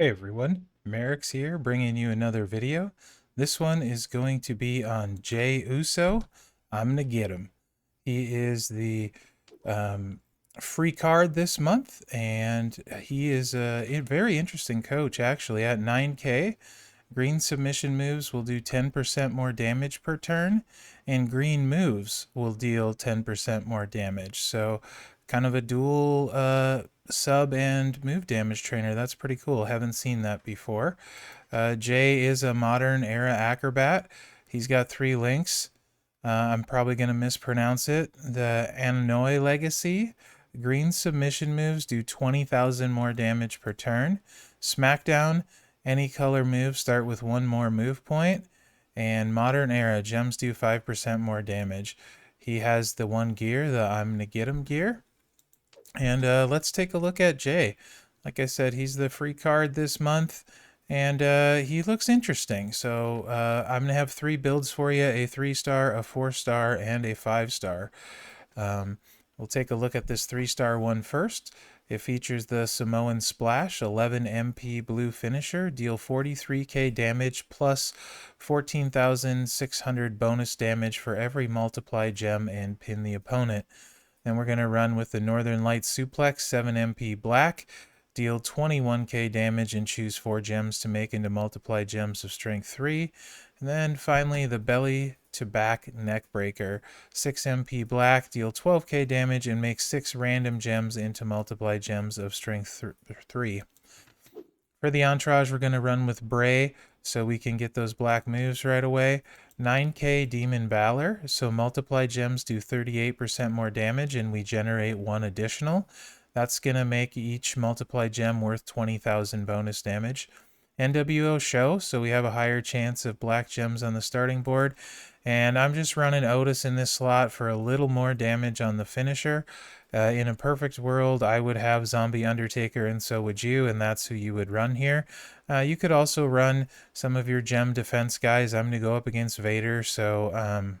Hey everyone, Mherex here, bringing you another video. This one is going to be on Jey Uso. I'm gonna get him. He is the free card this month, and he is a very interesting coach actually. At 9k, green submission moves will do 10% more damage per turn, and green moves will deal 10% more damage. So kind of a dual sub and move damage trainer. That's pretty cool. Haven't seen that before. Jey is a modern era acrobat. He's got 3 links. I'm probably going to mispronounce it. The Anoi Legacy. Green submission moves do 20,000 more damage per turn. Smackdown, any color moves start with 1 more move point. And Modern Era, gems do 5% more damage. He has the 1 gear, the I'm gonna get him gear. And let's take a look at Jey. Like I said, he's the free card this month, and he looks interesting. So I'm going to have 3 builds for you, a 3-star, a 4-star, and a 5-star. We'll take a look at this 3-star one first. It features the Samoan Splash, 11 MP blue finisher, deal 43k damage plus 14,600 bonus damage for every multiply gem and pin the opponent. Then we're going to run with the Northern Lights Suplex, 7 MP black, deal 21k damage and choose 4 gems to make into multiply gems of strength 3. And then finally the Belly to Back Neck Breaker, 6 MP black, deal 12k damage and make 6 random gems into multiply gems of strength 3. For the entourage, we're going to run with Bray so we can get those black moves right away. 9k Demon Valor, so multiply gems do 38% more damage and we generate 1 additional. That's going to make each multiply gem worth 20,000 bonus damage. NWO Show, so we have a higher chance of black gems on the starting board. And I'm just running Otis in this slot for a little more damage on the finisher. In a perfect world, I would have Zombie Undertaker, and so would you, and that's who you would run here. You could also run some of your gem defense guys. I'm going to go up against Vader, so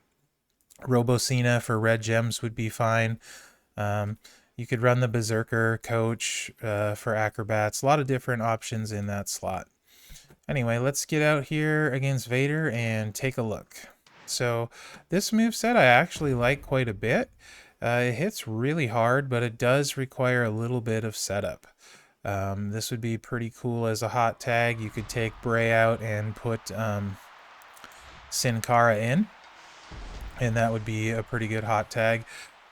Robo Cena for red gems would be fine. You could run the Berserker coach for acrobats. A lot of different options in that slot. Anyway, let's get out here against Vader and take a look. So this moveset I actually like quite a bit. It hits really hard, but it does require a little bit of setup. This would be pretty cool as a hot tag. You could take Bray out and put Sin Cara in, and that would be a pretty good hot tag.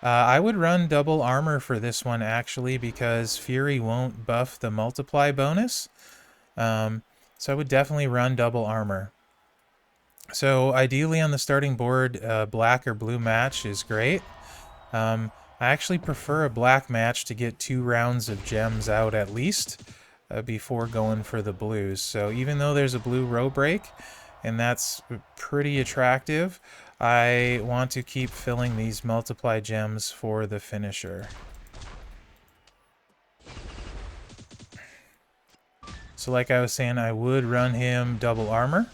I would run double armor for this one actually because Fury won't buff the multiply bonus. So I would definitely run double armor. So ideally on the starting board, black or blue match is great. I actually prefer a black match to get 2 rounds of gems out at least before going for the blues. So even though there's a blue row break, and that's pretty attractive, I want to keep filling these multiply gems for the finisher. So like I was saying, I would run him double armor.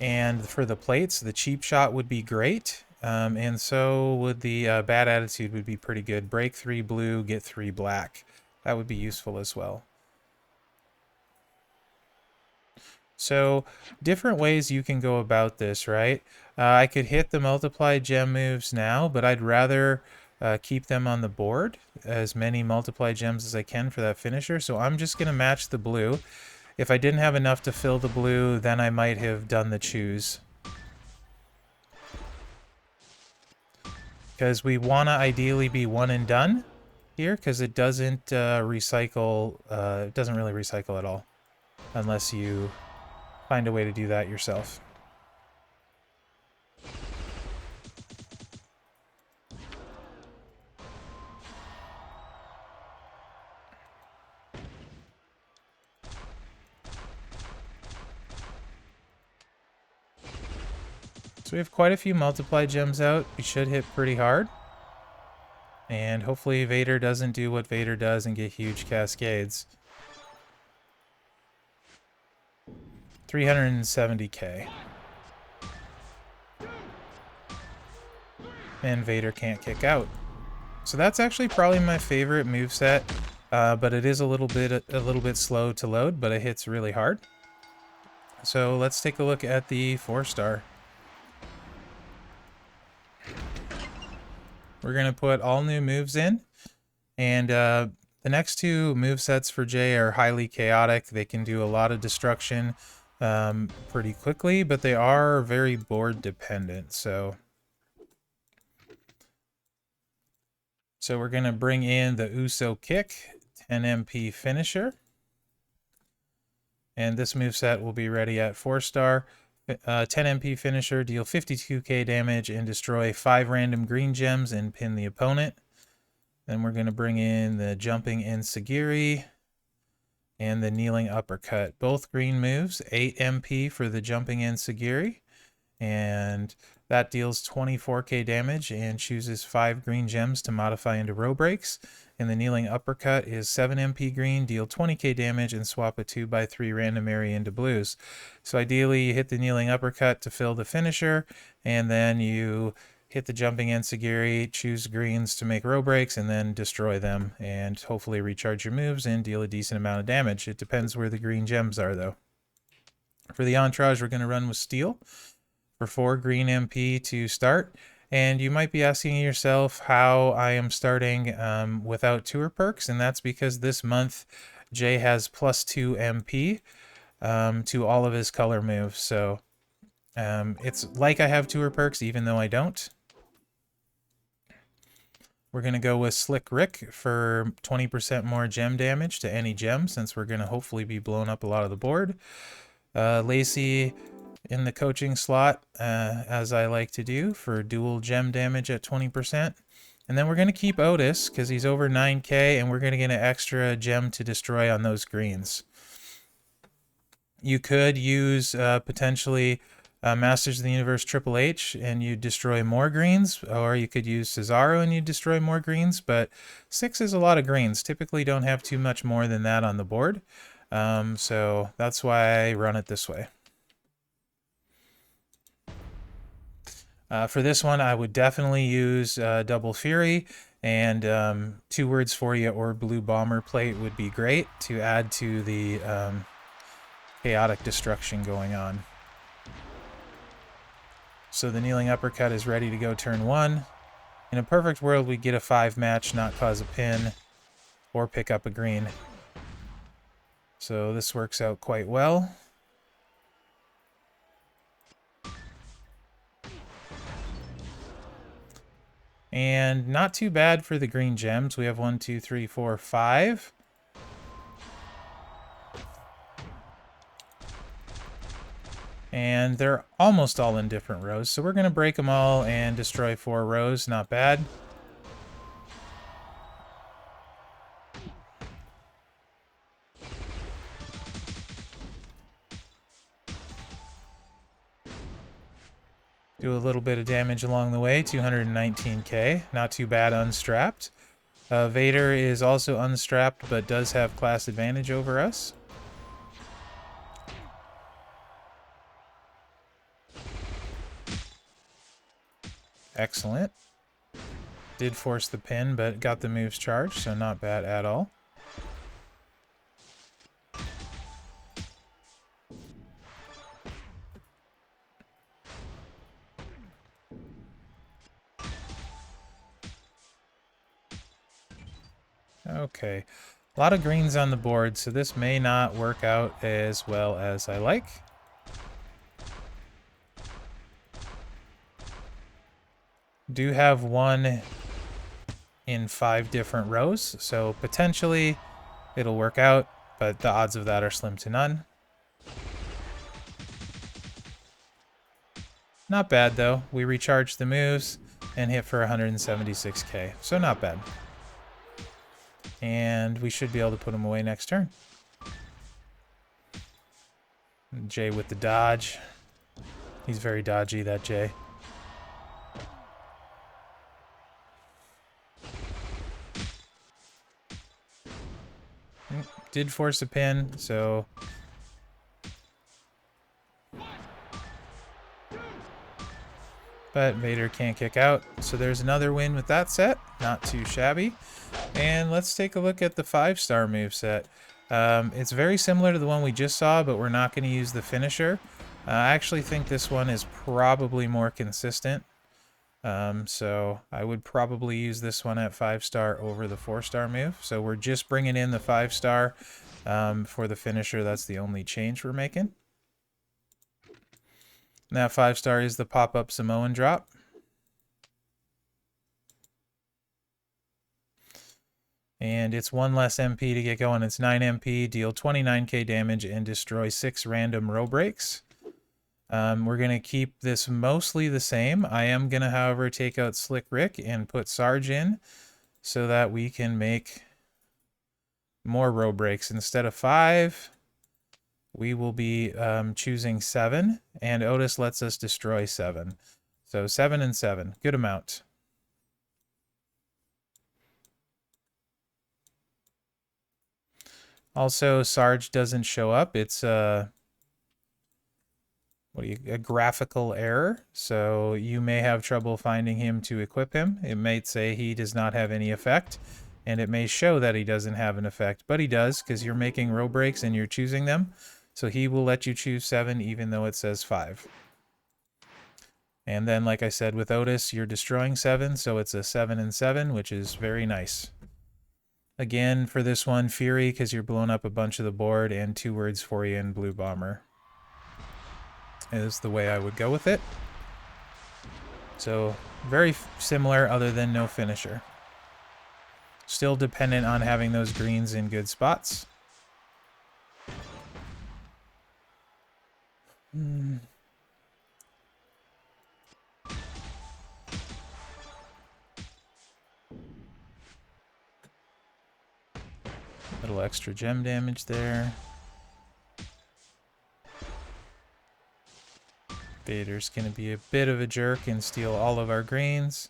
And for the plates, the cheap shot would be great. And so would the bad attitude would be pretty good. Break 3 blue, get 3 black. That would be useful as well. So different ways you can go about this, right? I could hit the multiply gem moves now, but I'd rather keep them on the board, as many multiply gems as I can for that finisher. So I'm just going to match the blue. If I didn't have enough to fill the blue, then I might have done the choose. Because we want to ideally be one and done here, because it doesn't recycle, it doesn't really recycle at all, unless you find a way to do that yourself. So we have quite a few multiply gems out. We should hit pretty hard. And hopefully Vader doesn't do what Vader does and get huge cascades. 370k. And Vader can't kick out. So that's actually probably my favorite moveset, but it is a little bit slow to load, but it hits really hard. So let's take a look at the 4-star. We're gonna put all new moves in, and the next two movesets for Jay are highly chaotic. They can do a lot of destruction pretty quickly, but they are very board dependent. So we're gonna bring in the Uso Kick, 10 MP finisher. And this moveset will be ready at 4-star. 10 MP finisher, deal 52k damage and destroy 5 random green gems and pin the opponent. Then we're going to bring in the jumping enziguri and the kneeling uppercut. Both green moves, 8 MP for the jumping enziguri, and that deals 24k damage and chooses 5 green gems to modify into row breaks. And the kneeling uppercut is 7 MP green, deal 20k damage, and swap a 2x3 random area into blues. So ideally, you hit the kneeling uppercut to fill the finisher, and then you hit the jumping enziguri, choose greens to make row breaks, and then destroy them, and hopefully recharge your moves and deal a decent amount of damage. It depends where the green gems are, though. For the entourage, we're going to run with steel for 4 green MP to start. And you might be asking yourself how I am starting without tour perks, and that's because this month Jay has +2 MP to all of his color moves. So it's like I have tour perks even though I don't. We're going to go with Slick Rick for 20% more gem damage to any gem, since we're going to hopefully be blowing up a lot of the board. Lacey in the coaching slot, as I like to do, for dual gem damage at 20%. And then we're going to keep Otis because he's over 9k, and we're going to get an extra gem to destroy on those greens. You could use potentially Masters of the Universe Triple H and you destroy more greens, or you could use Cesaro and you destroy more greens, but 6 is a lot of greens. Typically don't have too much more than that on the board. So that's why I run it this way. For this one, I would definitely use Double Fury, and 2 words for you or Blue Bomber Plate would be great to add to the chaotic destruction going on. So the kneeling uppercut is ready to go turn 1. In a perfect world, we get a 5 match, not cause a pin, or pick up a green. So this works out quite well. And not too bad for the green gems. We have 1, 2, 3, 4, 5. And they're almost all in different rows. So we're going to break them all and destroy 4 rows. Not bad. Do a little bit of damage along the way, 219k. Not too bad unstrapped. Vader is also unstrapped, but does have class advantage over us. Excellent. Did force the pin, but got the moves charged, so not bad at all. Okay, a lot of greens on the board, so this may not work out as well as I like. Do have 1 in 5 different rows, so potentially it'll work out, but the odds of that are slim to none. Not bad though. We recharged the moves and hit for 176k, so not bad. And we should be able to put him away next turn. Jay with the dodge. He's very dodgy, that Jay. Did force a pin, so But Vader can't kick out, so there's another win with that set. Not too shabby. And let's take a look at the 5-star moveset. It's very similar to the one we just saw, but we're not going to use the finisher. I actually think this one is probably more consistent. So I would probably use this one at 5-star over the 4-star move. So we're just bringing in the 5-star for the finisher. That's the only change we're making. Now 5-star is the pop-up Samoan drop. And it's 1 less MP to get going. It's 9 MP, deal 29k damage, and destroy 6 random row breaks. We're going to keep this mostly the same. I am going to, however, take out Slick Rick and put Sarge in so that we can make more row breaks. Instead of 5, we will be choosing 7, and Otis lets us destroy 7. So 7 and 7, good amount. Also, Sarge doesn't show up. It's a graphical error. So you may have trouble finding him to equip him. It might say he does not have any effect, and it may show that he doesn't have an effect, but he does because you're making row breaks and you're choosing them. So he will let you choose 7 even though it says 5. And then, like I said, with Otis, you're destroying 7, so it's a 7 and 7, which is very nice. Again, for this one, Fury, because you're blowing up a bunch of the board, and 2 words for you in Blue Bomber is the way I would go with it. So, very similar other than no finisher. Still dependent on having those greens in good spots. Little extra gem damage there. Vader's going to be a bit of a jerk and steal all of our greens.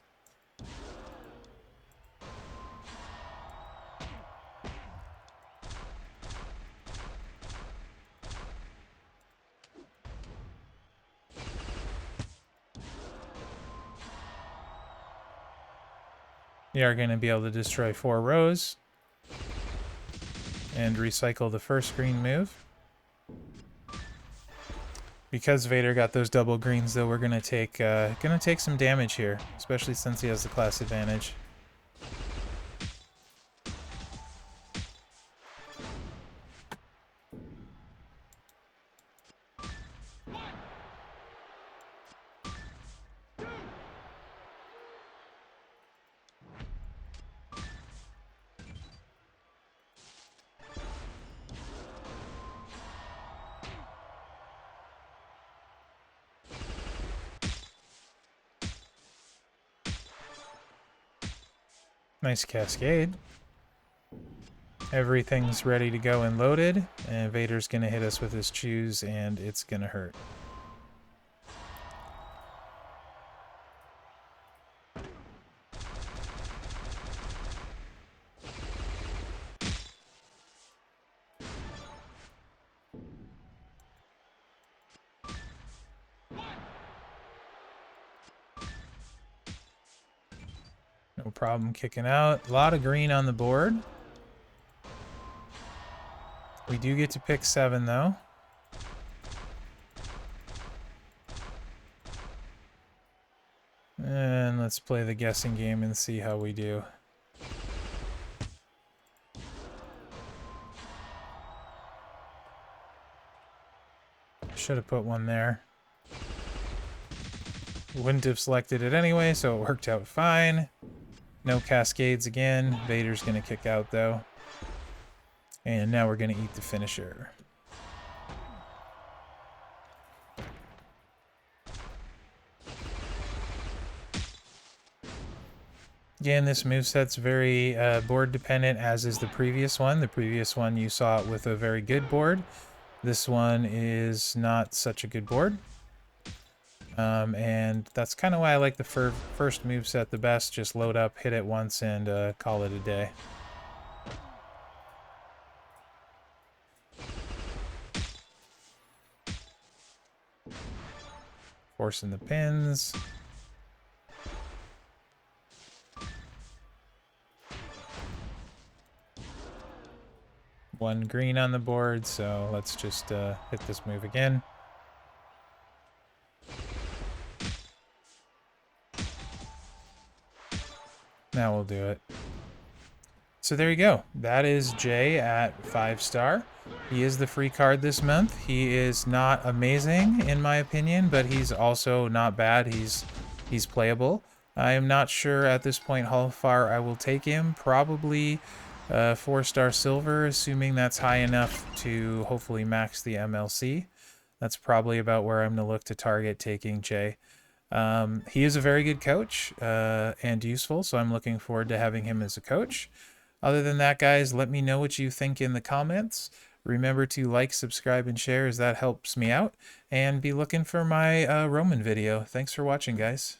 We are going to be able to destroy 4 rows and recycle the first green move. Because Vader got those double greens, though, we're gonna take some damage here, especially since he has the class advantage. Nice cascade. Everything's ready to go and loaded, and Vader's gonna hit us with his choose, and it's gonna hurt. No problem kicking out. A lot of green on the board. We do get to pick 7, though. And let's play the guessing game and see how we do. Should have put one there. Wouldn't have selected it anyway, so it worked out fine. No cascades again. Vader's gonna kick out, though. And now we're gonna eat the finisher. Again, this moveset's very board dependent, as is the previous one. The previous one you saw it with a very good board. This one is not such a good board. And that's kind of why I like the first moveset the best. Just load up, hit it once, and call it a day. Forcing the pins. 1 green on the board, so let's just hit this move again. Now we'll do it. So there you go. That is Jay at 5-star. He is the free card this month. He is not amazing in my opinion, but he's also not bad. He's playable. I am not sure at this point how far I will take him. Probably 4-star silver, assuming that's high enough to hopefully max the MLC. That's probably about where I'm going to look to target taking Jay. He is a very good coach and useful, so I'm looking forward to having him as a coach. Other than that, guys, let me know what you think in the comments. Remember to like, subscribe, and share as that helps me out. And be looking for my Roman video. Thanks for watching, guys.